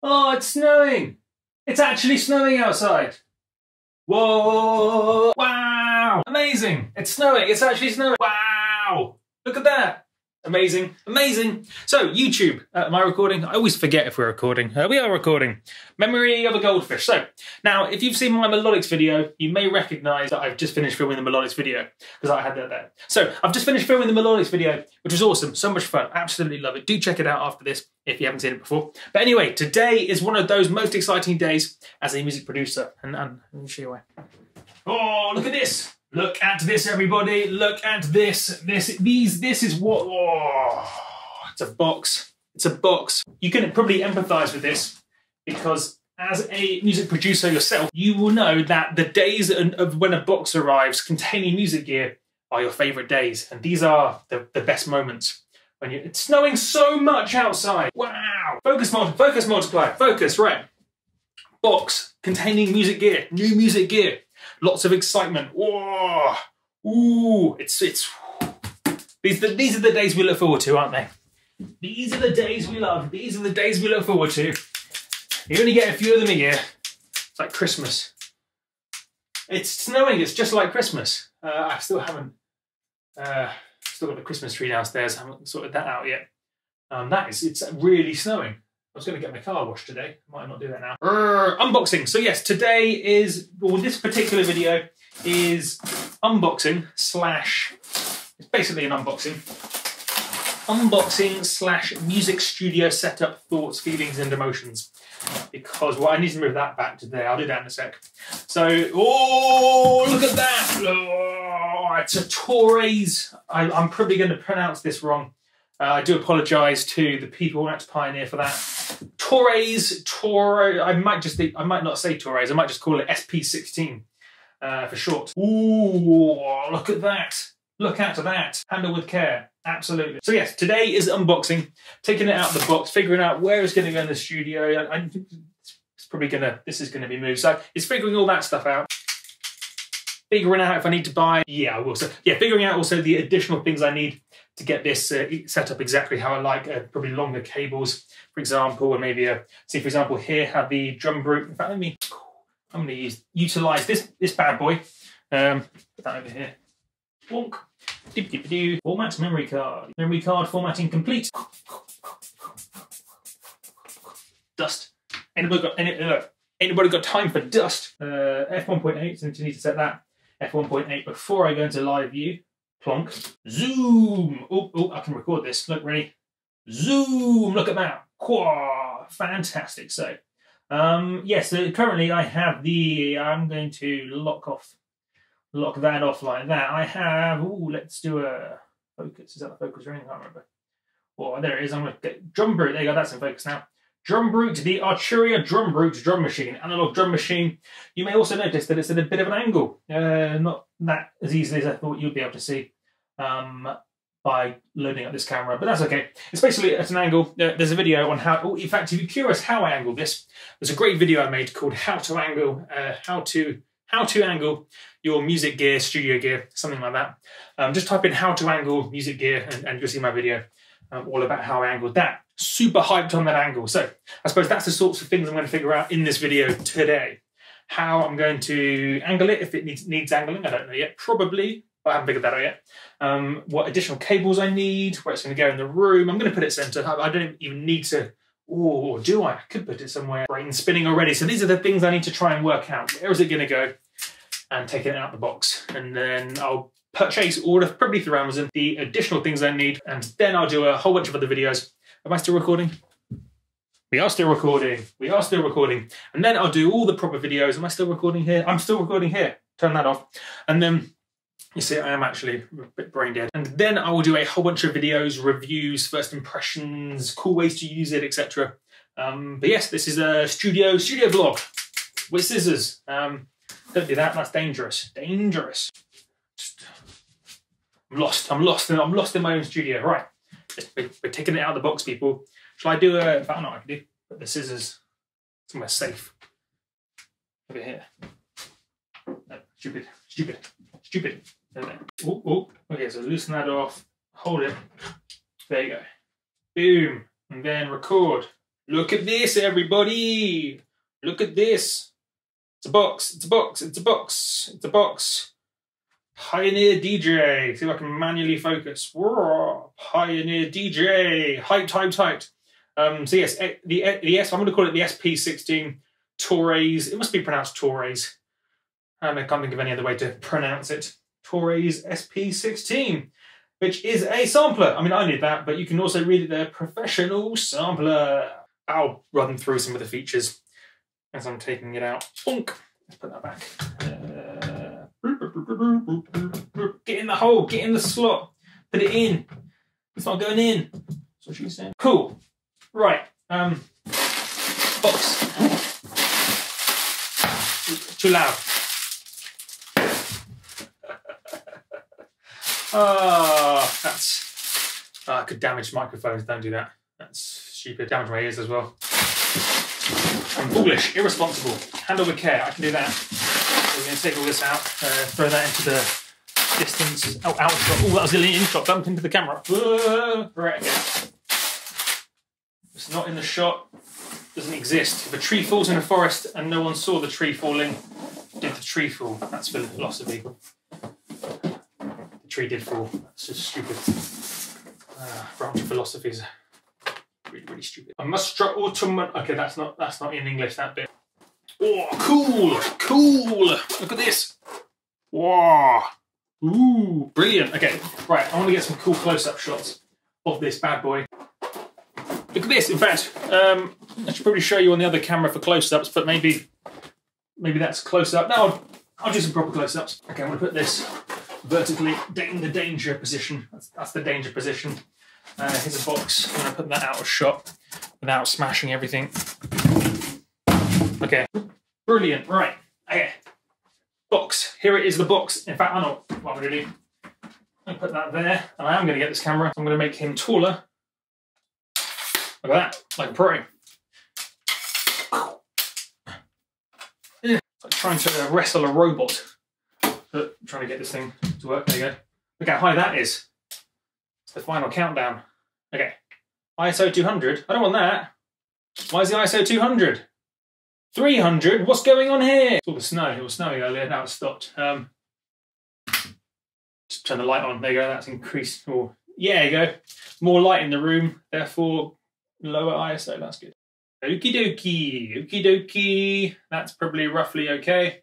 Oh, it's snowing. It's actually snowing outside. Whoa, wow, amazing. It's snowing, it's actually snowing. Wow, look at that. Amazing, amazing. So YouTube, am I recording? I always forget if we're recording. We are recording. Memory of a goldfish. So now, if you've seen my melodics video, you may recognize that I've just finished filming the melodics video because I had that there. So I've just finished filming the melodics video, which was awesome. So much fun. Absolutely love it. Do check it out after this if you haven't seen it before. But anyway, today is one of those most exciting days as a music producer. And let me show you why. Oh, look at this. Look at this, everybody. Look at this. This is what... Oh, it's a box. It's a box. You can probably empathize with this because as a music producer yourself, you will know that the days of when a box arrives containing music gear are your favorite days. And these are the best moments. When it's snowing so much outside. Wow. Focus, multiply. Focus, right. Box containing music gear. New music gear. Lots of excitement. Whoa. Ooh. These are the days we look forward to, aren't they? These are the days we love. These are the days we look forward to. You only get a few of them a year. It's like Christmas. It's snowing. It's just like Christmas. I still haven't... still got the Christmas tree downstairs. I haven't sorted that out yet. It's really snowing. I was going to get my car washed today. Might not do that now. Unboxing. So yes, today is, well, this particular video is unboxing slash, it's basically an unboxing. Unboxing slash music studio setup, thoughts, feelings and emotions. Because, well, I need to move that back to there. I'll do that in a sec. So, oh, look at that. Oh, it's a Toraiz. I'm probably going to pronounce this wrong. I do apologise to the people who had to pioneer for that. Toraiz, I might not say Toraiz, I might just call it SP-16 for short. Ooh, look at that. Look at that. Handle with care. Absolutely. So yes, today is unboxing, taking it out of the box, figuring out where it's going to go in the studio. This is going to be moved. So it's figuring all that stuff out. Figuring out if I need to buy, yeah, I will. So yeah, figuring out also the additional things I need to get this set up exactly how I like, probably longer cables, for example, and maybe see, for example, here have the drum brute. In fact, I'm going to utilize this bad boy. Put that over here. Bonk. Format memory card. Memory card formatting complete. Dust. Anybody got time for dust? F1.8, so you need to set that F1.8 before I go into live view. Plonk. Zoom. Oh, I can record this. Look, ready? Zoom. Look at that. Quah. Fantastic. So, yes, so currently I have I'm going to lock that off like that. I have, let's do a focus. Is that the focus ring? I can't remember. Well, there it is. I'm going to get drum brute. There you go. That's in focus now. Drum brute, the Arturia drum brute drum machine, analog drum machine. You may also notice that it's at a bit of an angle. Not that as easily as I thought you'd be able to see by loading up this camera, but that's okay. It's basically at an angle. There's a video on how, in fact, if you're curious how I angled this, there's a great video I made called how to angle your music gear, studio gear, something like that. Just type in how to angle music gear and you'll see my video all about how I angled that. Super hyped on that angle. So I suppose that's the sorts of things I'm going to figure out in this video today. How I'm going to angle it, if it needs angling, I don't know yet. Probably, but I haven't figured that out yet. What additional cables I need, where it's going to go in the room. I'm going to put it center. I don't even need to, or do I? I could put it somewhere. Brain spinning already. So these are the things I need to try and work out. Where is it going to go? And take it out of the box. And then I'll purchase, order, probably through Amazon, the additional things I need. And then I'll do a whole bunch of other videos. Am I still recording? We are still recording. We are still recording. And then I'll do all the proper videos. Am I still recording here? I'm still recording here. Turn that off. And then, you see, I am actually a bit brain dead. And then I will do a whole bunch of videos, reviews, first impressions, cool ways to use it, etc. But yes, this is a studio vlog with scissors. Don't do that. That's dangerous. Dangerous. I'm lost in my own studio. Right. We're taking it out of the box, people. Shall I do a... I don't know what I can do. Put the scissors somewhere safe. Over here. No, stupid. There. Okay, so loosen that off. Hold it. There you go. Boom. And then record. Look at this, everybody. Look at this. It's a box. It's a box. It's a box. It's a box. Pioneer DJ. See if I can manually focus. Whoa. Pioneer DJ. Hyped, hyped, hyped. So yes, I'm going to call it the SP-16 Toraiz. It must be pronounced Toraiz. I can't think of any other way to pronounce it. Toraiz SP-16, which is a sampler. I mean, I did that, but you can also read it there. Professional sampler. I'll run through some of the features as I'm taking it out. Bonk. Let's put that back. Get in the hole. Get in the slot. Put it in. It's not going in. That's what she's saying. Cool. Right. Box. Too loud. I could damage microphones. Don't do that. That's stupid. Damage my ears as well. I'm foolish, irresponsible. Handle with care. I can do that. So we're going to take all this out, throw that into the distance. Oh, out shot. Oh, that was an in shot. Bumped into the camera. Right again. It's not in the shot. Doesn't exist. If a tree falls in a forest and no one saw the tree falling, did the tree fall? That's philosophy. The tree did fall. That's just stupid. Branch of philosophies. Really, really stupid. A Mustra Autumn. Okay, that's not in English, that bit. Oh, cool! Cool! Look at this! Wow! Ooh, brilliant. Okay, right, I want to get some cool close-up shots of this bad boy. Look at this. In fact, I should probably show you on the other camera for close-ups, but maybe that's close-up. No, I'll do some proper close-ups. Okay, I'm going to put this vertically in the danger position. That's the danger position. Here's a box. I'm going to put that out of shot without smashing everything. Okay, brilliant. Right, okay. Box. Here it is, the box. In fact, I know what I'm going to do. I'm going to put that there, and I am going to get this camera. I'm going to make him taller. Look at that, like a pro. It's like trying to wrestle a robot. But trying to get this thing to work. There you go. Look how high that is. It's the final countdown. Okay. ISO 200. I don't want that. Why is the ISO 200? 300? What's going on here? It's all the snow. It was snowing earlier. Now it's stopped. Just turn the light on. There you go. That's increased. Oh, yeah, there you go. More light in the room. Therefore, lower ISO. That's good. Okie dokie. Okie dokie. That's probably roughly okay.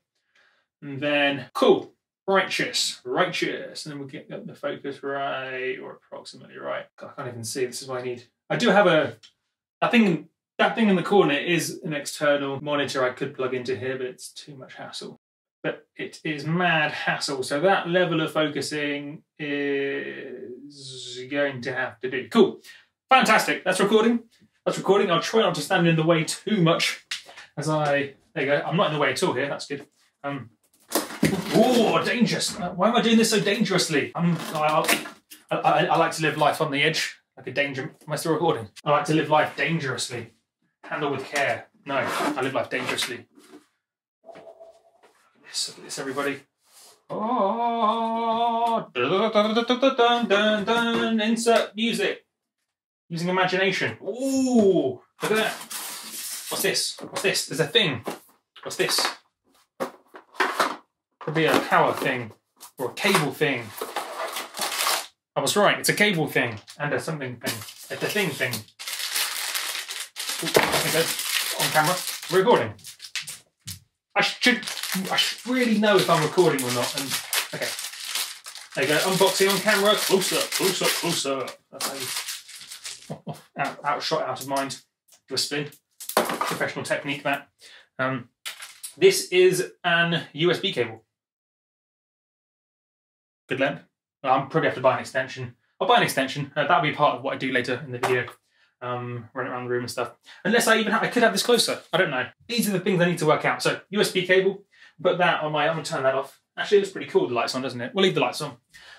And then, cool. Righteous. Righteous. And then we'll get the focus right, or approximately right. I can't even see. This is what I need. I do have that thing in the corner is an external monitor I could plug into here, but it's too much hassle. But it is mad hassle. So that level of focusing is going to have to do. Cool. Fantastic. That's recording. That's recording. I'll try not to stand in the way too much as there you go. I'm not in the way at all here. That's good. Oh, dangerous. Why am I doing this so dangerously? I like to live life on the edge, like a danger. Am I still recording? I like to live life dangerously. Handle with care. No, I live life dangerously. Look at this, everybody. Oh, dun, dun, dun, insert music. Using imagination. Ooh, look at that. What's this? What's this? There's a thing. What's this? Could be a power thing or a cable thing. I was right. It's a cable thing and a something thing. It's a thing. Ooh, there you go. On camera. We're recording. I should really know if I'm recording or not. And okay. There you go. Unboxing on camera. Close up. Close up. Close up. That's how you. Out of shot, out of mind. Do a spin. Professional technique, that. This is an USB cable. Good length. I'll probably have to buy an extension. I'll buy an extension. That'll be part of what I do later in the video. Run it around the room and stuff. Unless I could have this closer. I don't know. These are the things I need to work out. So USB cable. Put that on I'm going to turn that off. Actually, it looks pretty cool. The lights on, doesn't it? We'll leave the lights on.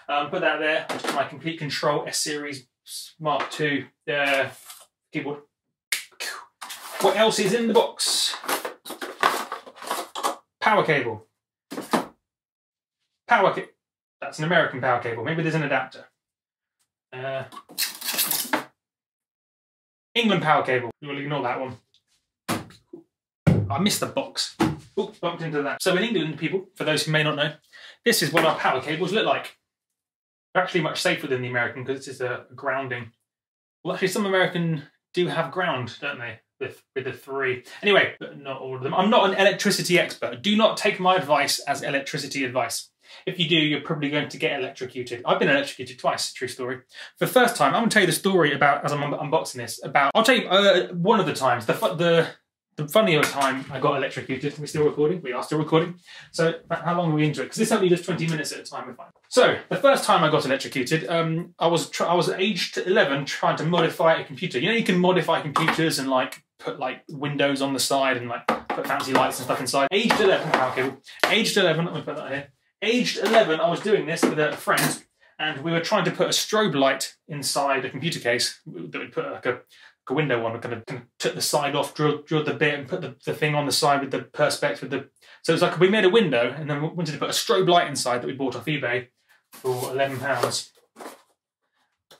Put that there. My Complete Control S-Series Mark II keyboard. What else is in the box? Power cable. That's an American power cable. Maybe there's an adapter. England power cable. We'll ignore that one. I missed the box. Oh, bumped into that. So in England, people, for those who may not know, this is what our power cables look like. They're actually much safer than the American because this is a grounding. Well, actually, some American do have ground, don't they? With the 3. Anyway, but not all of them. I'm not an electricity expert. Do not take my advice as electricity advice. If you do, you're probably going to get electrocuted. I've been electrocuted twice, true story. For the first time, I'm going to tell you the story about, as I'm unboxing this, about, I'll tell you one of the times, the funnier time I got electrocuted. We're still recording? We are still recording. So how long are we into it? Because this only does 20 minutes at a time. So the first time I got electrocuted, I was aged 11 trying to modify a computer. You know, you can modify computers and like put like windows on the side and like put fancy lights and stuff inside. Aged 11, power cable. Aged 11, let me put that here. Aged 11, I was doing this with a friend, and we were trying to put a strobe light inside a computer case that we put like a window on. We kind of took the side off, drilled the bit, and put the thing on the side with the perspex with the. So it's like we made a window, and then we wanted to put a strobe light inside that we bought off eBay for £11.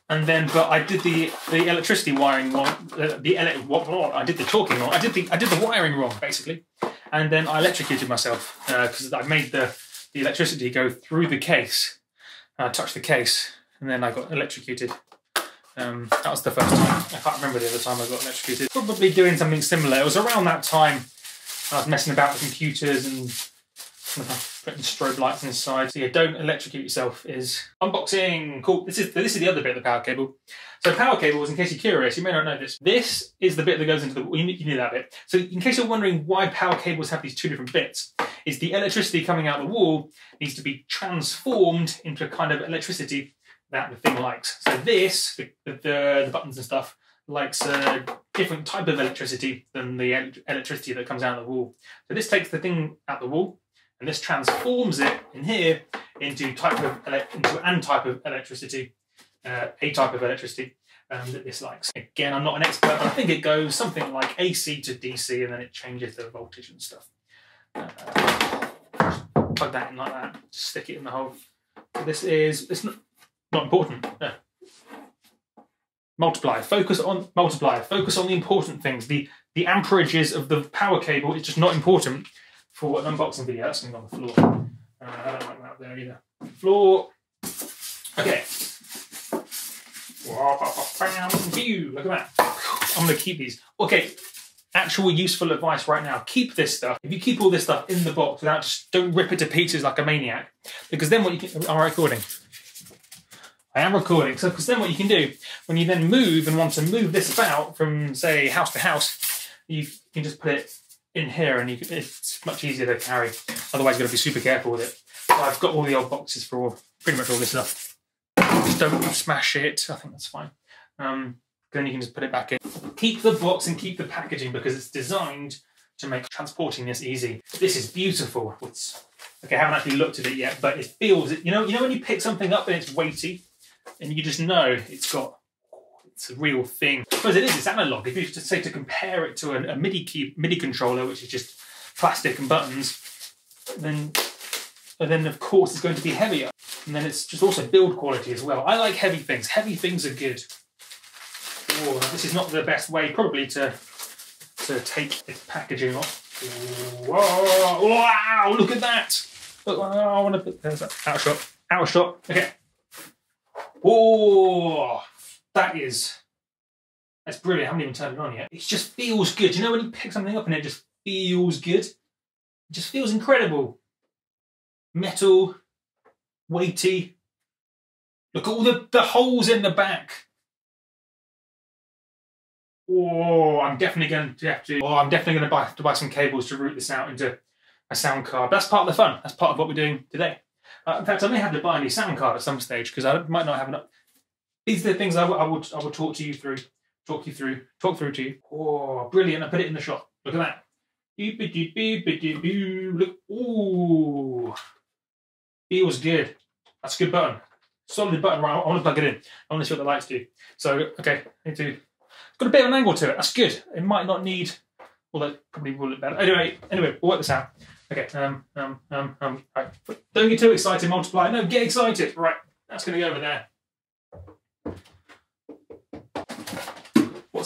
And then, but I did the electricity wiring wrong. I did the talking wrong. I did the wiring wrong basically, and then I electrocuted myself because I made the electricity go through the case. I touched the case, and then I got electrocuted. That was the first time. I can't remember the other time I got electrocuted. Probably doing something similar. It was around that time I was messing about with computers and putting strobe lights inside. So yeah, don't electrocute yourself. Is unboxing. Cool. This is the other bit of the power cable. So power cables, in case you're curious, you may not know this. This is the bit that goes into the. You need that bit. So in case you're wondering why power cables have these 2 different bits, is the electricity coming out the wall needs to be transformed into a kind of electricity that the thing likes. So this, the buttons and stuff, likes a different type of electricity than the electricity that comes out of the wall. So this takes the thing out the wall, and this transforms it in here into an type of electricity, a type of electricity that this likes. Again, I'm not an expert, but I think it goes something like AC to DC, and then it changes the voltage and stuff. Plug that in like that, stick it in the hole. This is, it's not important. No. Multiplier. Focus on multiplier. Focus on the important things. The amperages of the power cable is just not important for an unboxing video. That's going to go on the floor. I don't like that there either. Floor. Okay. Look at that. I'm going to keep these. Okay. Actual useful advice right now. Keep this stuff. If you keep all this stuff in the box without just don't rip it to pieces like a maniac, because then what you can. I'm recording. I am recording. So because then what you can do when you then move and want to move this about from say house to house, you can just put it in here, and it's much easier to carry. Otherwise, you've got to be super careful with it. So I've got all the old boxes for pretty much all this stuff. Just don't smash it. I think that's fine. Then you can just put it back in. Keep the box and keep the packaging because it's designed to make transporting this easy. This is beautiful. Okay, I haven't actually looked at it yet, but it feels. You know when you pick something up and it's weighty, and you just know it's a real thing. I suppose it is. It's analog. If you just say to compare it to a MIDI controller, which is just plastic and buttons, then of course it's going to be heavier. And then it's just also build quality as well. I like heavy things. Heavy things are good. Oh, this is not the best way probably to take its packaging off. Whoa, wow, look at that. Look, I want to put there's that. Out of shot. Okay. Oh, that's brilliant. I haven't even turned it on yet. It just feels good. You know when you pick something up and it just feels good? It just feels incredible. Metal, weighty. Look at all the holes in the back. Oh, I'm definitely going to have to. Oh, I'm definitely going to have to buy some cables to route this out into a sound card. That's part of the fun. That's part of what we're doing today. In fact, I may have to buy a new sound card at some stage because I might not have enough. These are the things I will talk you through to you. Oh, brilliant! I put it in the shot. Look at that. Look. Ooh, feels good. That's a good button. Solid button. Right, I want to plug it in. I want to see what the lights do. So, okay, it's got a bit of an angle to it. That's good. It might not need. Well, that probably will look better. Anyway, we'll work this out. Okay. Right. Don't get too excited, multiply. No, get excited. Right. That's going to go over there.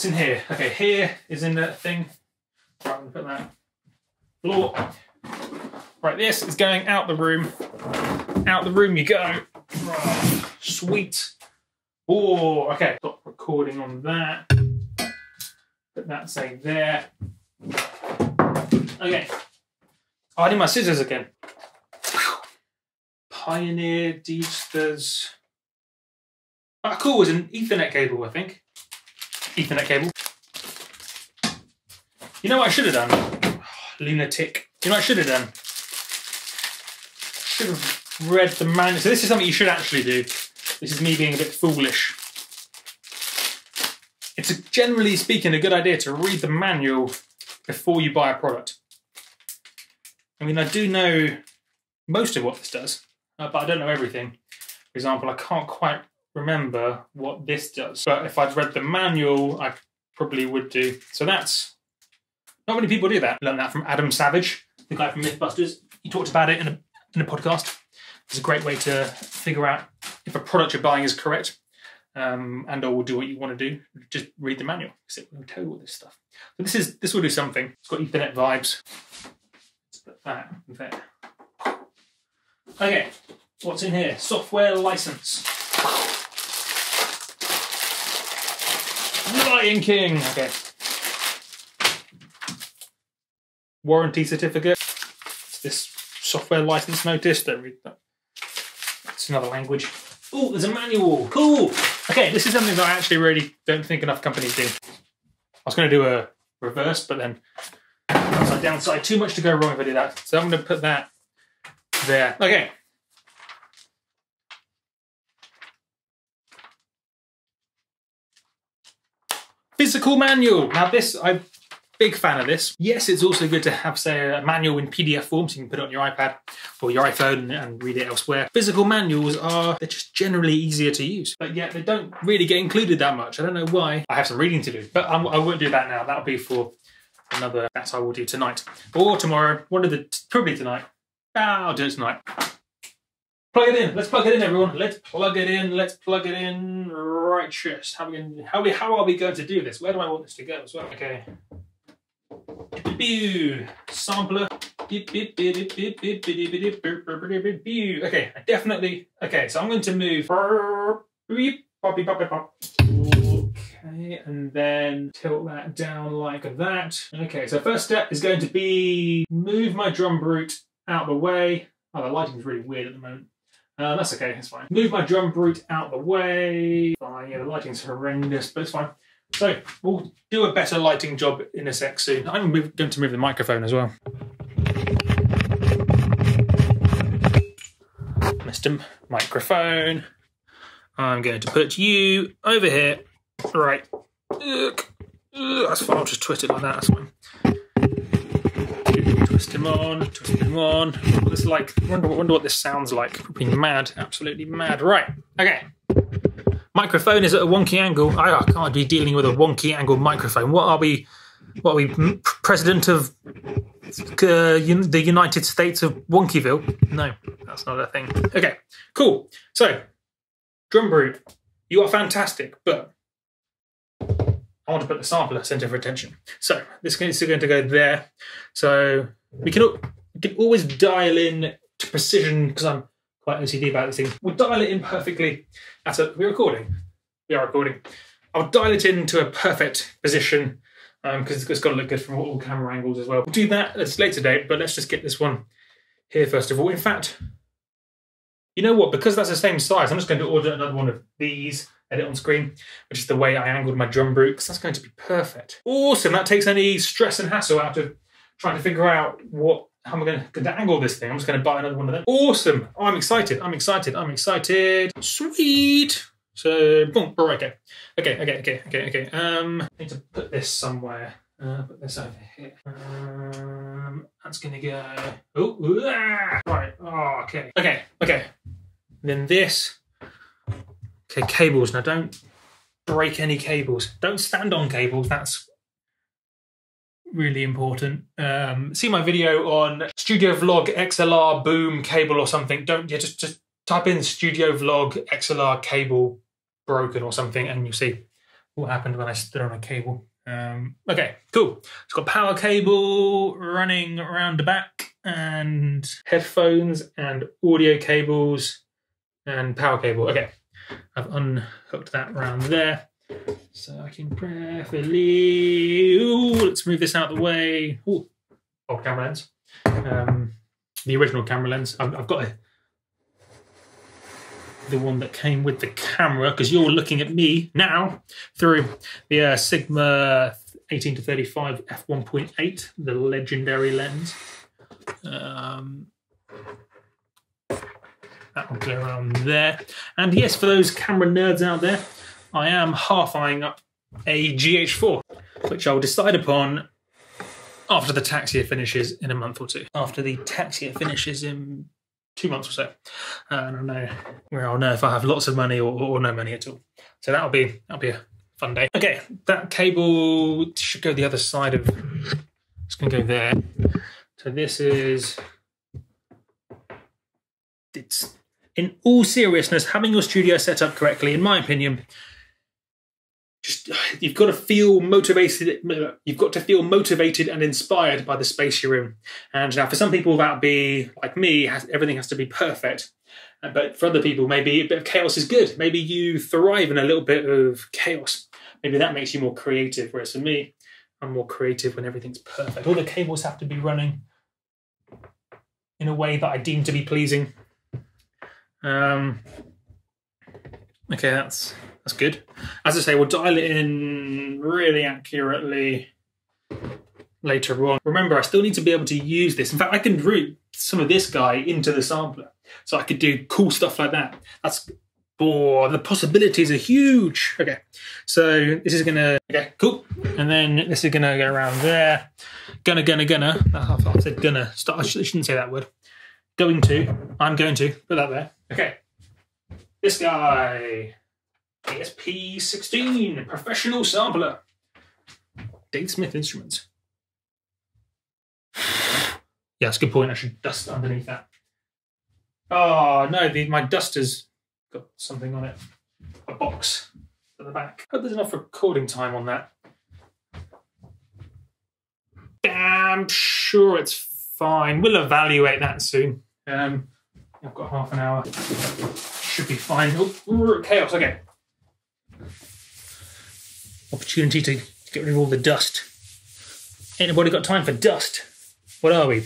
what's in here? Okay, here is in the thing. Right, I'm gonna put that floor. Right, this is going out the room. Out the room you go. Right, sweet. Oh, okay. Stop recording on that. Put that, say, there. Okay. Oh, I need my scissors again. Pioneer Deepsters. Ah, cool. It was an Ethernet cable, I think. Ethernet cable. You know what I should have done? Oh, lunatic. You know what I should have done? Should have read the manual. So this is something you should actually do. This is me being a bit foolish. It's generally speaking a good idea to read the manual before you buy a product. I mean, I do know most of what this does, but I don't know everything. For example, I can't quite remember what this does, but if I'd read the manual, I probably would do. So that's, not many people do that. I learned that from Adam Savage, the guy from Mythbusters. He talked about it in a podcast. It's a great way to figure out if a product you're buying is correct, and or will do what you want to do. Just read the manual, because it will tell you all this stuff. So this will do something. It's got Ethernet vibes. Let's put that there. Okay, what's in here? Software license. Lion King. Okay. Warranty certificate. It's this software license notice. Don't read that. It's another language. Oh, there's a manual. Cool. Okay, this is something that I actually really don't think enough companies do. I was going to do a reverse, but then upside downside. Too much to go wrong if I do that. So I'm going to put that there. Okay. Physical manual. Now this, I'm a big fan of this. Yes, it's also good to have, say, a manual in PDF form so you can put it on your iPad or your iPhone and read it elsewhere. Physical manuals they're just generally easier to use, but yet they don't really get included that much. I don't know why. I have some reading to do, but I won't do that now. That'll be for another, that I will do tonight or tomorrow. Probably tonight. I'll do it tonight. Plug it in. Let's plug it in, everyone. Let's plug it in. Let's plug it in. Righteous. How are we going to do this? Where do I want this to go as well? Okay. Sampler. Okay, I definitely. Okay, so I'm going to move. Okay, and then tilt that down like that. Okay, so first step is going to be move my drum brute out the way. Oh, the lighting's really weird at the moment. That's okay, it's fine. Move my drum brute out the way. Fine, yeah, the lighting's horrendous, but it's fine. So, we'll do a better lighting job in a sec soon. I'm going to move the microphone as well. Mr. Microphone. I'm going to put you over here. Right. That's fine, I'll just twist it like that, that's fine. Twist him on, twist him on. What this like? Wonder what this sounds like. Probably mad, absolutely mad. Right, okay. Microphone is at a wonky angle. I can't be dealing with a wonky angle microphone. What are we, president of the United States of Wonkyville? No, that's not a thing. Okay, cool. So, drum brute, you are fantastic, but I want to put the sampler centre of attention. So this is going to go there. So we can always dial in to precision, because I'm quite OCD about this thing. We'll dial it in perfectly. We're recording. We are recording. I'll dial it into a perfect position because it's got to look good from all camera angles as well. We'll do that at a later date, but let's just get this one here first of all. In fact, you know what? Because that's the same size, I'm just going to order another one of these. Edit on screen, which is the way I angled my drum brute, because that's going to be perfect. Awesome, that takes any stress and hassle out of trying to figure out how am I going to angle this thing. I'm just going to buy another one of them. Awesome, oh, I'm excited, I'm excited, I'm excited. Sweet. So, boom, okay. I need to put this somewhere. Put this over here. That's going to go, right, oh, okay. Then this. Okay, cables. Now don't break any cables. Don't stand on cables. That's really important. See my video on Studio Vlog XLR boom cable or something. Just type in Studio Vlog XLR cable broken or something and you'll see. what happened when I stood on a cable. Okay, cool. It's got power cable running around the back, and headphones and audio cables and power cable. Okay, I've unhooked that around there, so I can prayerfully. Ooh, let's move this out of the way. Ooh, old camera lens. The original camera lens. I've got the one that came with the camera, because you're looking at me now through the Sigma 18-35 f1.8, the legendary lens. That will go around there. And yes, for those camera nerds out there, I am half-eyeing up a GH4, which I'll decide upon after the tax year finishes in a month or two. After the tax year finishes in 2 months or so. And I'll know where I'll know if I have lots of money or no money at all. So that'll be a fun day. Okay, that cable should go the other side of. It's going to go there. So this is. It's in all seriousness, having your studio set up correctly, in my opinion. Just you've got to feel motivated. You've got to feel motivated and inspired by the space you're in. And now, for some people, that'll be like me. Everything has to be perfect. But for other people, maybe a bit of chaos is good. Maybe you thrive in a little bit of chaos. Maybe that makes you more creative. Whereas for me, I'm more creative when everything's perfect. All the cables have to be running in a way that I deem to be pleasing. Okay, that's good. As I say, we'll dial it in really accurately later on. Remember, I still need to be able to use this. In fact, I can route some of this guy into the sampler, so I could do cool stuff like that. The possibilities are huge. Okay, so this is gonna, okay, cool. And then this is gonna go around there. Gonna. I said gonna. I shouldn't say that word. I'm going to put that there. Okay, this guy. SP-16 professional sampler. Dave Smith Instruments. Yeah, that's a good point. I should dust underneath that. Oh no, my duster's got something on it. A box at the back. Hope there's enough recording time on that. Damn sure it's fine. We'll evaluate that soon. I've got half an hour. Should be fine. Oh, chaos. Okay. Opportunity to get rid of all the dust. Ain't nobody got time for dust. What are we?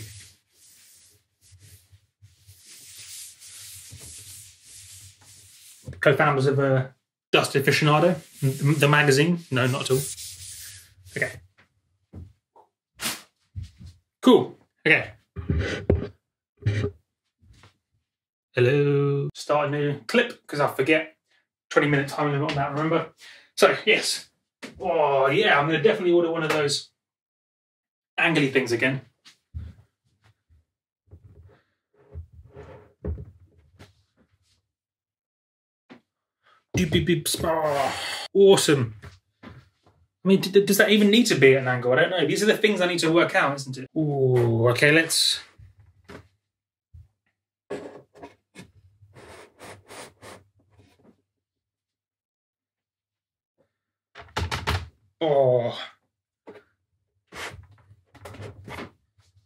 Co-founders of Dust Aficionado, the magazine? No, not at all. Okay. Cool. Okay. Hello. Start a new clip, because I'll forget. 20-minute time limit on that, remember? So, yes. Oh, yeah, I'm going to definitely order one of those angly things again. Oh, awesome. I mean, does that even need to be at an angle? I don't know. These are the things I need to work out, isn't it? Ooh, okay, let's... Oh.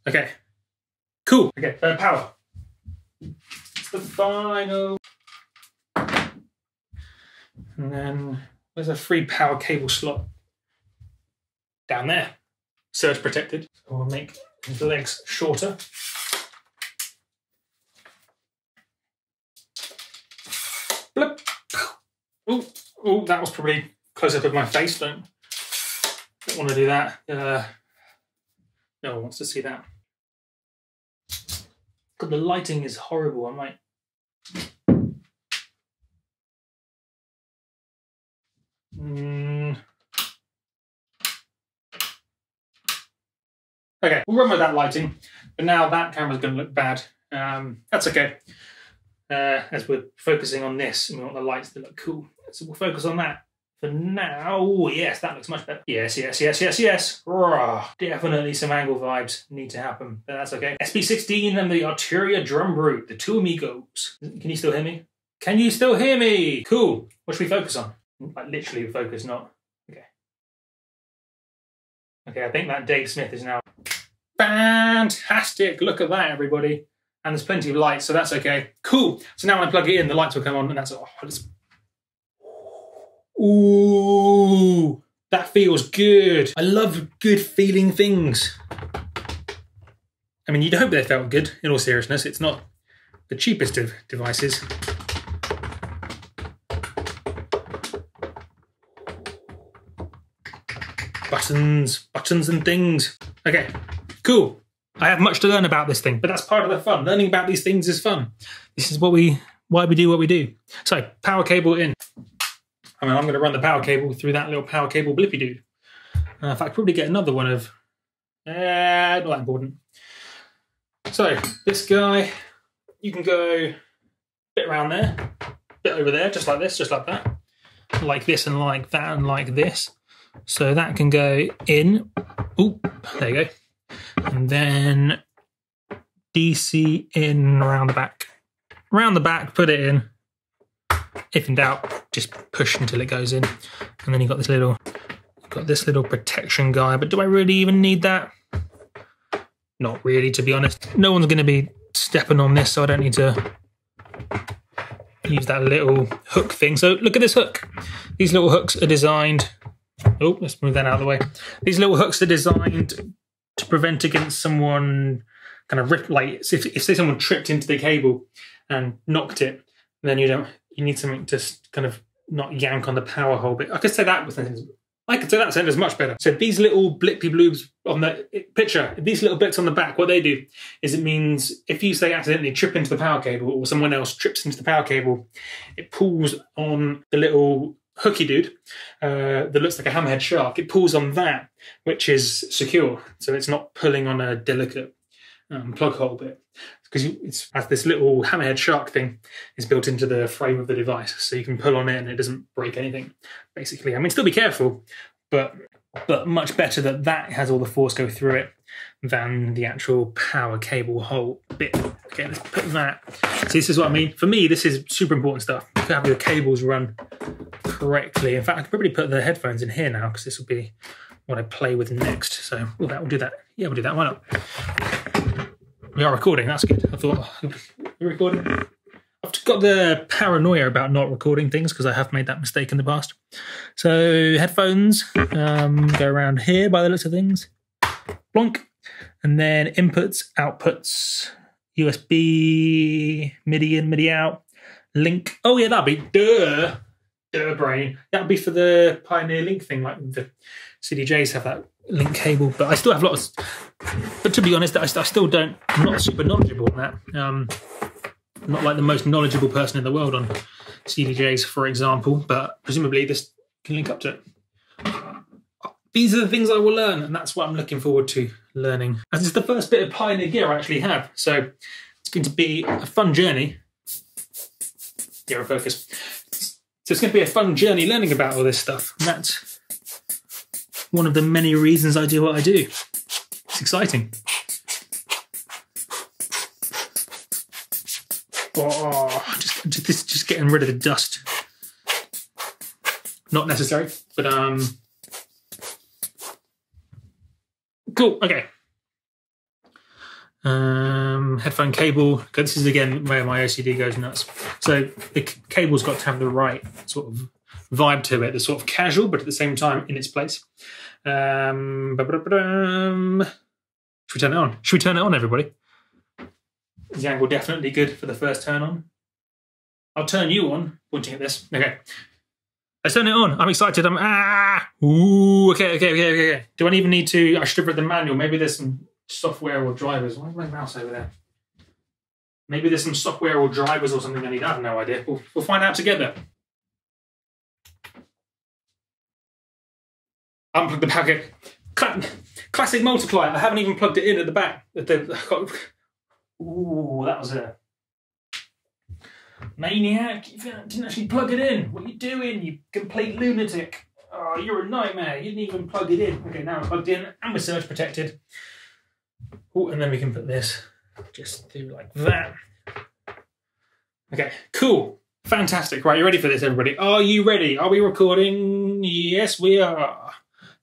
Okay. Cool. Okay, power. It's the final. And then there's a free power cable slot down there. Surge protected. So we'll make the legs shorter. Blip. Oh, that was probably close up of my face. Don't want to do that. No one wants to see that. God, the lighting is horrible. I might. Okay, we'll run with that lighting, but now that camera's going to look bad. That's okay. As we're focusing on this, and we want the lights to look cool, so we'll focus on that. For now, oh, yes, that looks much better. Yes. Rah. Definitely some angle vibes need to happen, but that's okay. SP-16 and the Arturia drum group, the two amigos. Can you still hear me? Can you still hear me? Cool. What should we focus on? Like literally focus, not Okay, I think that Dave Smith is now fantastic. Look at that, everybody. And there's plenty of light, so that's okay. Cool. So now when I plug it in, the lights will come on, and that's ooh, that feels good. I love good feeling things. I mean, you'd hope they felt good, in all seriousness. It's not the cheapest of devices. Buttons and things. Okay, cool. I have much to learn about this thing, but that's part of the fun. Learning about these things is fun. This is why we do what we do. So, power cable in. I mean, I'm going to run the power cable through that little power cable blippy dude. In fact, I'll probably get another one of... not that important. So, this guy, you can go a bit around there, a bit over there, just like this, just like that. Like this and like that and like this. So that can go in. Oop, there you go. And then DC in around the back. Around the back, put it in. If in doubt, just push until it goes in. And then you've got this little protection guy. But do I really even need that? Not really, to be honest. No one's going to be stepping on this, so I don't need to use that little hook thing. So look at this hook. These little hooks are designed... Oh, let's move that out of the way. These little hooks are designed to prevent against someone kind of if say someone tripped into the cable and knocked it, then you need something to kind of not yank on the power hole bit. I could say that sentence much better. So these little blippy bloobs on the picture, these little bits on the back, what they do is it means if you say accidentally trip into the power cable or someone else trips into the power cable, it pulls on the little hooky dude that looks like a hammerhead shark. It pulls on that, which is secure, so it's not pulling on a delicate plug hole bit, because it has this little hammerhead shark thing is built into the frame of the device, so you can pull on it and it doesn't break anything. Basically, I mean, still be careful, but much better that has all the force go through it than the actual power cable hole bit. Okay, let's put that. So this is what I mean. For me, this is super important stuff. You have your cables run correctly. In fact, I could probably put the headphones in here now, because this will be what I play with next. So we'll do that. Yeah, we'll do that. Why not? We are recording. That's good. I thought, we're recording. I've got the paranoia about not recording things because I have made that mistake in the past. So headphones go around here by the looks of things. Blonk. And then inputs, outputs, USB, MIDI in, MIDI out, link. Oh yeah, that'd be brain. That'd be for the Pioneer Link thing, like the CDJs have that link cable. But I still have lots. But to be honest, I still don't. I'm not super knowledgeable on that. Not like the most knowledgeable person in the world on CDJs, for example. But presumably this can link up to it. These are the things I will learn, and that's what I'm looking forward to learning. As it's the first bit of Pioneer gear I actually have, so it's going to be a fun journey. Zero focus. So it's going to be a fun journey learning about all this stuff, and that's one of the many reasons I do what I do. It's exciting. Oh, just getting rid of the dust. Not necessary, but cool. Okay. Headphone cable. Okay, this is again where my OCD goes nuts. So the cable's got to have the right sort of vibe to it. The sort of casual, but at the same time in its place. Should we turn it on? Should we turn it on, everybody? Is the angle definitely good for the first turn on? I'll turn you on, pointing at this. Okay. Let's turn it on. I'm excited. Ooh, okay. Do I even need to... I should have read the manual. Maybe there's some software or drivers. Why is my mouse over there? Maybe there's some software or drivers or something I need. I have no idea. We'll find out together. Unplug the packet. Classic multiplier. I haven't even plugged it in at the back. Ooh, that was a... Maniac, you didn't actually plug it in. What are you doing, you complete lunatic? Oh, you're a nightmare. You didn't even plug it in. Okay, now I'm plugged in and we're surge protected. Oh, and then we can put this just through like that. Okay, cool. Fantastic. Right, you ready for this, everybody? Are you ready? Are we recording? Yes, we are.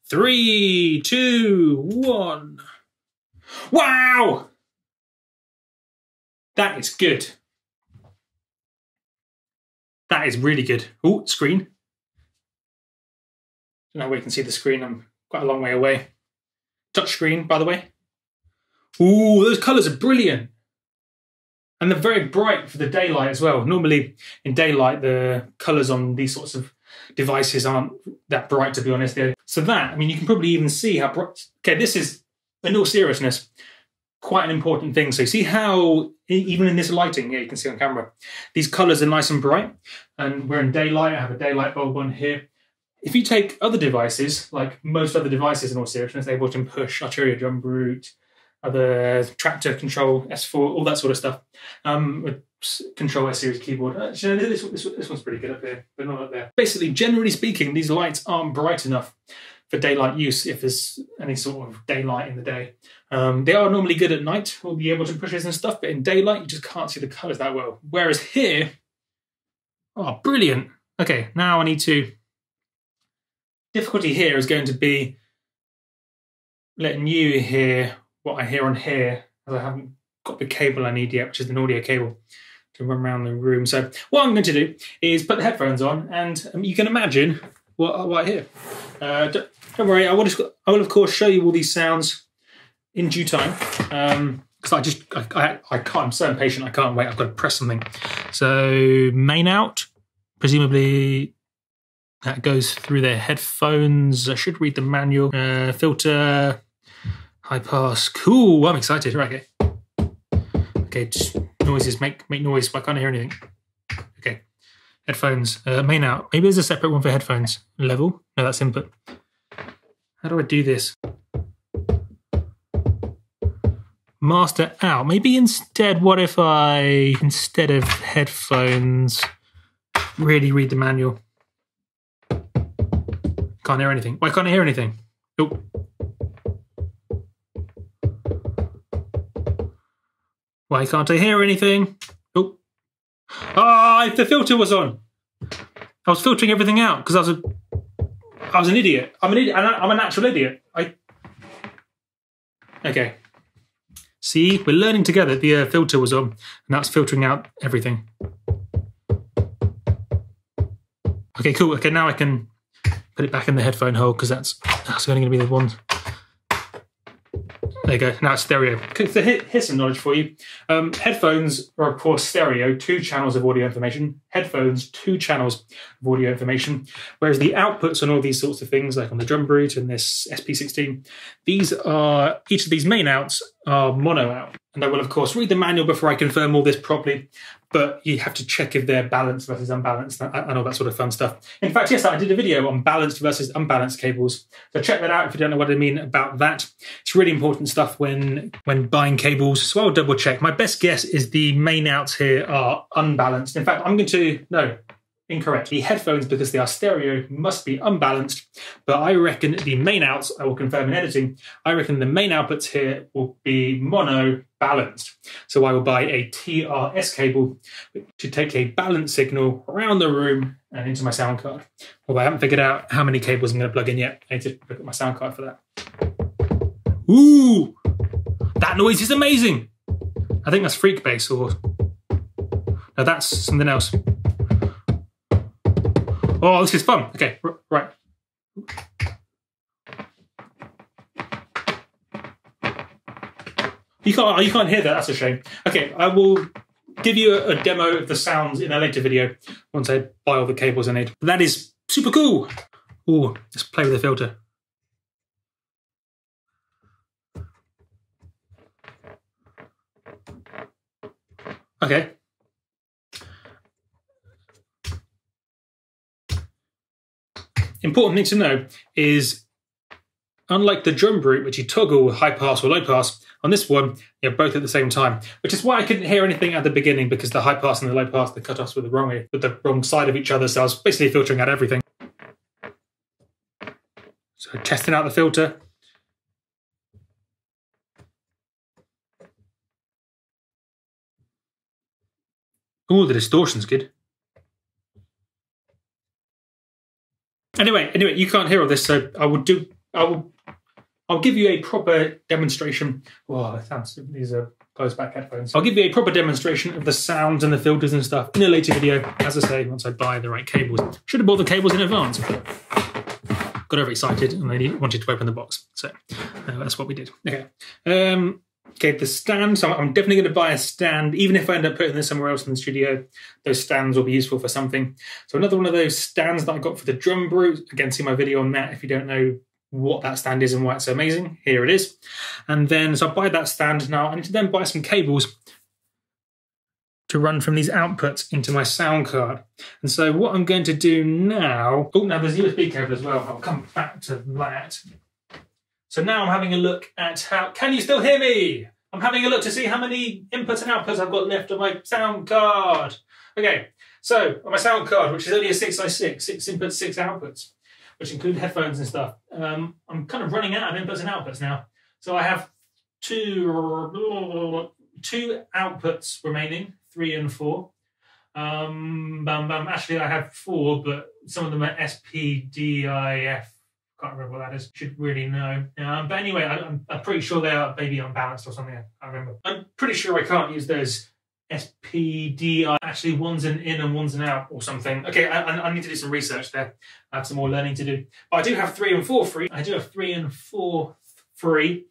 3, 2, 1. Wow! That is good. That is really good. Oh, screen. Don't know where you can see the screen. I'm quite a long way away. Touch screen, by the way. Ooh, those colours are brilliant. And they're very bright for the daylight as well. Normally, in daylight, the colours on these sorts of devices aren't that bright, to be honest. So that, I mean, you can probably even see how bright... Okay, this is, in all seriousness, quite an important thing. So see how, even in this lighting, yeah, you can see on camera, these colours are nice and bright. And we're in daylight. I have a daylight bulb on here. If you take other devices, like most other devices in all seriousness, they button push, arterial drum root, other tractor control, S4, all that sort of stuff. With control S series keyboard. Actually, this one's pretty good up here, but not up there. Basically, generally speaking, these lights aren't bright enough for daylight use if there's any sort of daylight in the day. They are normally good at night, all the button pushes and stuff, but in daylight, you just can't see the colours that well. Whereas here, oh, brilliant. Okay, now I need to... Difficulty here is going to be letting you hear what I hear on here, as I haven't got the cable I need yet, which is an audio cable to run around the room. So what I'm going to do is put the headphones on, and you can imagine what I hear. Don't worry, I will of course show you all these sounds in due time, because I can't. I'm so impatient. I can't wait. I've got to press something. So main out, presumably. That goes through their headphones. I should read the manual. Filter, high pass. Cool, I'm excited. Right, okay. Okay, just noises, make noise. I can't hear anything. Okay, headphones, main out. Maybe there's a separate one for headphones. Level? No, that's input. How do I do this? Master out. Maybe instead, what if I, instead of headphones, really read the manual? Can't hear anything. Why can't I hear anything? Nope. Why can't I hear anything? Nope. Ah, the filter was on. I was filtering everything out because I was an idiot. I'm an idiot. I'm an actual idiot. Okay. See, we're learning together. The filter was on, and that's filtering out everything. Okay, cool. Okay, now I can put it back in the headphone hole because that's only going to be the one. There you go. Now it's stereo. So here's some knowledge for you. Headphones are, of course, stereo, 2 channels of audio information. Headphones, 2 channels of audio information. Whereas the outputs on all these sorts of things, like on the drum root and this SP-16, each of these main outs are mono out. And I will, of course, read the manual before I confirm all this properly, but you have to check if they're balanced versus unbalanced and all that sort of fun stuff. In fact, yes, I did a video on balanced versus unbalanced cables. So check that out if you don't know what I mean about that. It's really important stuff when buying cables. So I'll double check. My best guess is the main outs here are unbalanced. In fact, incorrect. The headphones, because they are stereo, must be unbalanced, but I reckon the main outs, I will confirm in editing, I reckon the main outputs here will be mono balanced. So I will buy a TRS cable to take a balanced signal around the room and into my sound card. Although I haven't figured out how many cables I'm going to plug in yet. I need to look at my sound card for that. Ooh! That noise is amazing! I think that's freak bass, or... No, that's something else. Oh, this is fun. Okay, right. You can't hear that. That's a shame. Okay, I will give you a demo of the sounds in a later video once I buy all the cables I need. But that is super cool. Oh, let's play with the filter. Okay. Important thing to know is, unlike the drum root, which you toggle high pass or low pass, on this one, you're both at the same time, which is why I couldn't hear anything at the beginning, because the high pass and the low pass, the cutoffs were the wrong side of each other, so I was basically filtering out everything. So testing out the filter. Oh, the distortion's good. Anyway, you can't hear all this, so I will I'll give you a proper demonstration. Oh, that sounds, these are close back headphones. I'll give you a proper demonstration of the sounds and the filters and stuff in a later video. As I say, once I buy the right cables. Should have bought the cables in advance, but got overexcited and they wanted to open the box. So that's what we did. Okay. Okay, the stand. So I'm definitely going to buy a stand. Even if I end up putting this somewhere else in the studio, those stands will be useful for something. So another one of those stands that I got for the drum brute. Again, see my video on that if you don't know what that stand is and why it's so amazing. Here it is. And then, so I buy that stand. Now I need to then buy some cables to run from these outputs into my sound card. And so what I'm going to do now, oh, now there's a USB cable as well. I'll come back to that. So now I'm having a look at how, can you still hear me? I'm having a look to see how many inputs and outputs I've got left on my sound card. Okay, so on my sound card, which is only a 6x6, 6 inputs, 6 outputs, which include headphones and stuff. I'm kind of running out of inputs and outputs now. So I have two outputs remaining, 3 and 4. Actually, I have 4, but some of them are SPDIF. Can't remember what that is. Should really know. But anyway, I'm pretty sure they are maybe unbalanced or something. I can't remember. I'm pretty sure I can't use those SPDI. Actually, one's an in and one's an out or something. Okay, I need to do some research there. I have some more learning to do. But I do have 3 and 4 free. I do have 3 and 4 free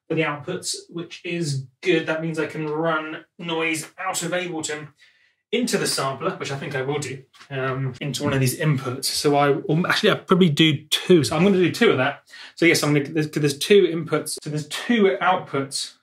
for the outputs, which is good. That means I can run noise out of Ableton into the sampler, which I think I will do, into one of these inputs. So I'll probably do 2. So I'm going to do 2 of that. So yes, there's 2 inputs. So there's 2 outputs.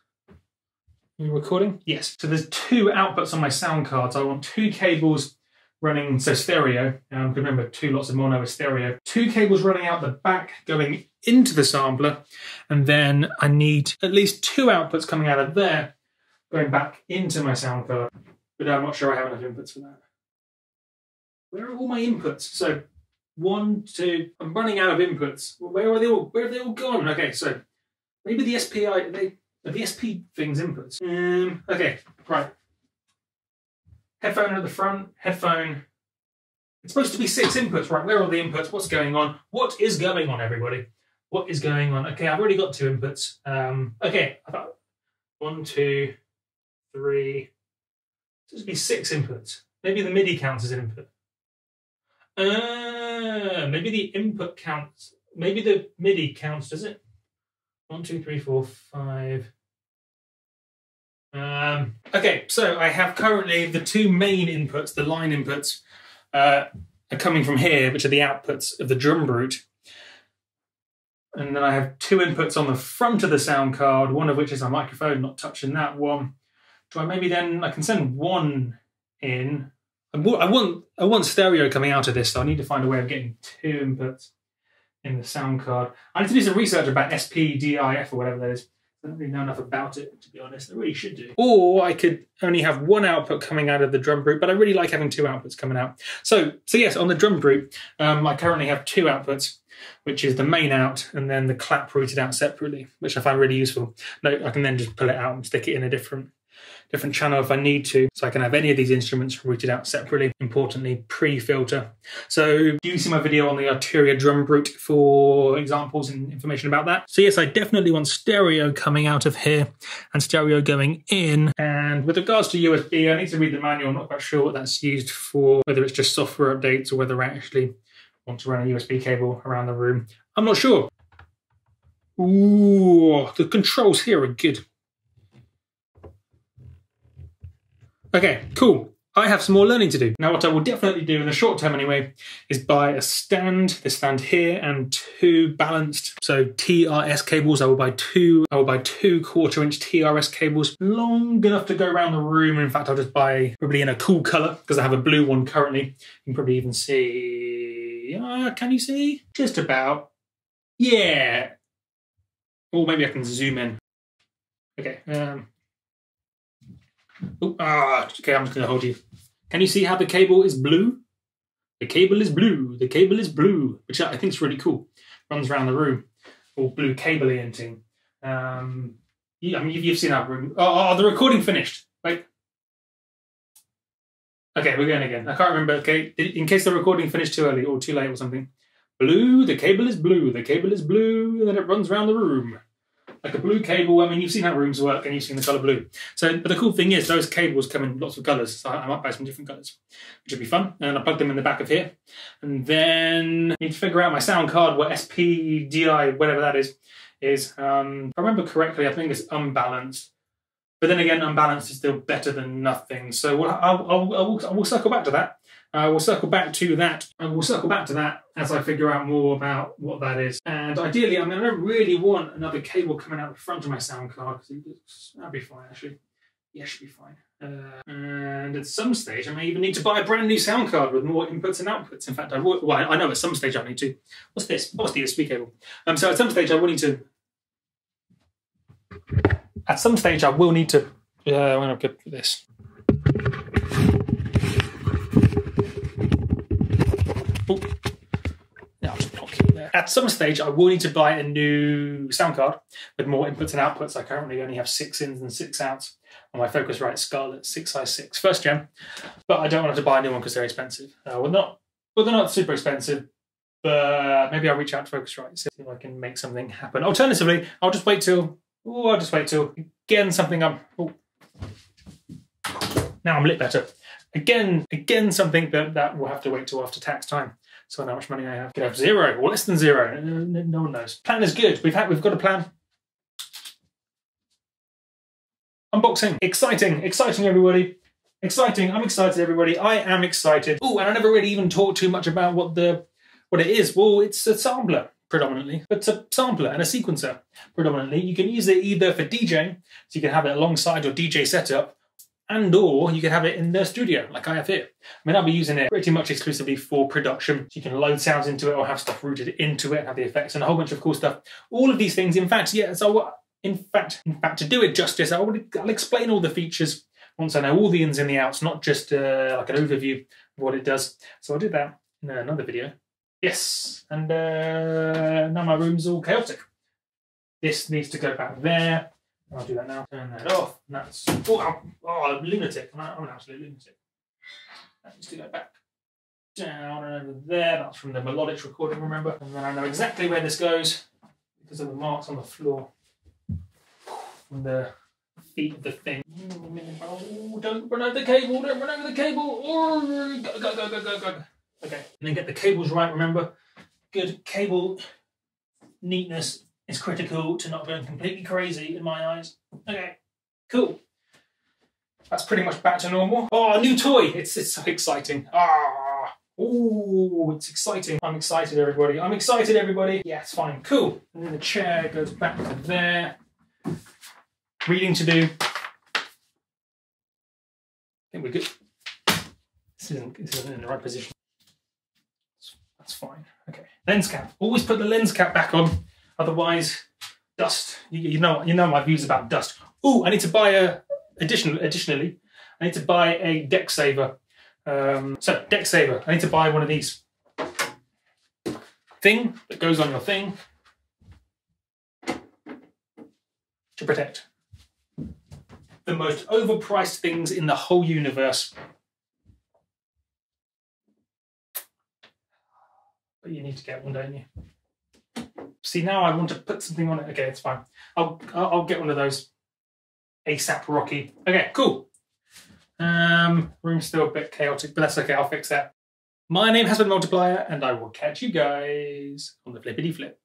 Are you recording? Yes. So there's 2 outputs on my sound card. So I want 2 cables running, so stereo. Remember, 2 lots of mono is stereo. 2 cables running out the back going into the sampler. And then I need at least 2 outputs coming out of there going back into my sound card. But I'm not sure I have enough inputs for that. Where are all my inputs? So 1, 2, I'm running out of inputs. Where are they all? Where have they all gone? Okay, so maybe the SP thing's inputs. Okay, right. Headphone at the front, headphone. It's supposed to be 6 inputs, right? Where are the inputs? What's going on? What is going on, everybody? What is going on? Okay, I've already got 2 inputs. Okay, I thought 1, 2, 3. So it'd be 6 inputs. Maybe the MIDI counts as an input. Maybe the input counts. Maybe the MIDI counts, does it? 1, 2, 3, 4, 5. Okay, so I have currently the 2 main inputs, the line inputs, are coming from here, which are the outputs of the drum brute. And then I have 2 inputs on the front of the sound card, one of which is a microphone, not touching that one. Do I maybe then, I can send 1 in. I want stereo coming out of this, so I need to find a way of getting 2 inputs in the sound card. I need to do some research about SPDIF or whatever that is. I don't really know enough about it, to be honest. I really should do. Or I could only have 1 output coming out of the drum brute, but I really like having 2 outputs coming out. So yes, on the drum brute, I currently have 2 outputs, which is the main out and then the clap routed out separately, which I find really useful. No, I can then just pull it out and stick it in a different channel if I need to, so I can have any of these instruments routed out separately. Importantly, pre-filter. So do you see my video on the Arturia drum brute for examples and information about that? So yes, I definitely want stereo coming out of here and stereo going in. And with regards to USB, I need to read the manual. I'm not quite sure what that's used for, whether it's just software updates or whether I actually want to run a USB cable around the room. I'm not sure. Ooh, the controls here are good. Okay, cool. I have some more learning to do. Now what I will definitely do in the short term anyway is buy a stand, this stand here, and 2 balanced, so TRS cables. I will buy 2 1/4-inch TRS cables, long enough to go around the room. In fact, I'll just buy probably in a cool color because I have a blue one currently. You can probably even see, can you see? Just about. Yeah. Or maybe I can zoom in. Okay, okay, I'm just going to hold you. Can you see how the cable is blue? The cable is blue. The cable is blue, which I think is really cool. Runs around the room. All blue cabling thing. I mean, you've seen our room. Oh, the recording finished. Wait. Okay, we're going again. I can't remember. Okay, in case the recording finished too early or too late or something. Blue, the cable is blue, the cable is blue, and then it runs around the room. Like a blue cable. I mean, you've seen how rooms work and you've seen the colour blue. So, but the cool thing is those cables come in lots of colours. So I might buy some different colours, which would be fun. And I plug them in the back of here. And then I need to figure out my sound card, what SP-16, whatever that is. If I remember correctly, I think it's unbalanced. But then again, unbalanced is still better than nothing. So I will circle back to that. I will circle back to that. I will circle back to that as I figure out more about what that is. And ideally, I mean, I don't really want another cable coming out the front of my sound card because that'd be fine, actually. Yeah, should be fine. And at some stage, I may even need to buy a brand new sound card with more inputs and outputs. In fact, I know at some stage I need to. What's this? What's the USB cable? So at some stage I will need to. At some stage I will need to. I'm going to put this. Oh. Yeah, I'll just block it there. At some stage, I will need to buy a new sound card with more inputs and outputs. I currently only have 6 ins and 6 outs on my Focusrite Scarlett 6i6 first gen, but I don't want to buy a new one because they're expensive. Well, they're not super expensive, but maybe I'll reach out to Focusrite, see if I can make something happen. Alternatively, I'll just wait till again something now I'm lit better. Again, something that will have to wait till after tax time. So I know how much money I have. Could have 0 or less than 0. No one knows. Plan is good. We've got a plan. Unboxing. Exciting everybody. Exciting. I'm excited, everybody. I am excited. Oh, and I never really even talked too much about what it is. Well, it's a sampler predominantly. It's a sampler and a sequencer predominantly. You can use it either for DJing, so you can have it alongside your DJ setup, and or you can have it in the studio, like I have here. I mean, I'll be using it pretty much exclusively for production. So you can load sounds into it or have stuff routed into it and have the effects and a whole bunch of cool stuff. All of these things, in fact, yeah, so in fact, to do it justice, I'll explain all the features once I know all the ins and the outs, not just like an overview of what it does. So I'll do that in another video. Yes, and now my room's all chaotic. This needs to go back there. I'll do that now. Turn that off. And that's I'm lunatic. I'm an absolute lunatic. That needs to go back down and over there. That's from the melodic recording, remember? And then I know exactly where this goes because of the marks on the floor from the feet of the thing. Oh, don't run over the cable! Don't run over the cable! Oh, go. Okay, and then get the cables right. Remember, good cable neatness is critical to not going completely crazy in my eyes. Okay, cool. That's pretty much back to normal. Oh, a new toy! It's so exciting. Oh, it's exciting. I'm excited, everybody. I'm excited, everybody. Yeah, it's fine. Cool. And then the chair goes back to there. Reading to do. I think we're good. This isn't in the right position. That's fine. Okay. Lens cap. Always put the lens cap back on. Otherwise, dust. You know my views about dust. Oh, I need to buy additionally, I need to buy a deck saver. Deck saver. I need to buy one of these. Thing that goes on your thing to protect the most overpriced things in the whole universe. But you need to get one, don't you? See, now I want to put something on it. Okay, it's fine. I'll get one of those. ASAP Rocky. Okay, cool. Room's still a bit chaotic, but that's okay. I'll fix that. My name has been Multiplier, and I will catch you guys on the flippity flip.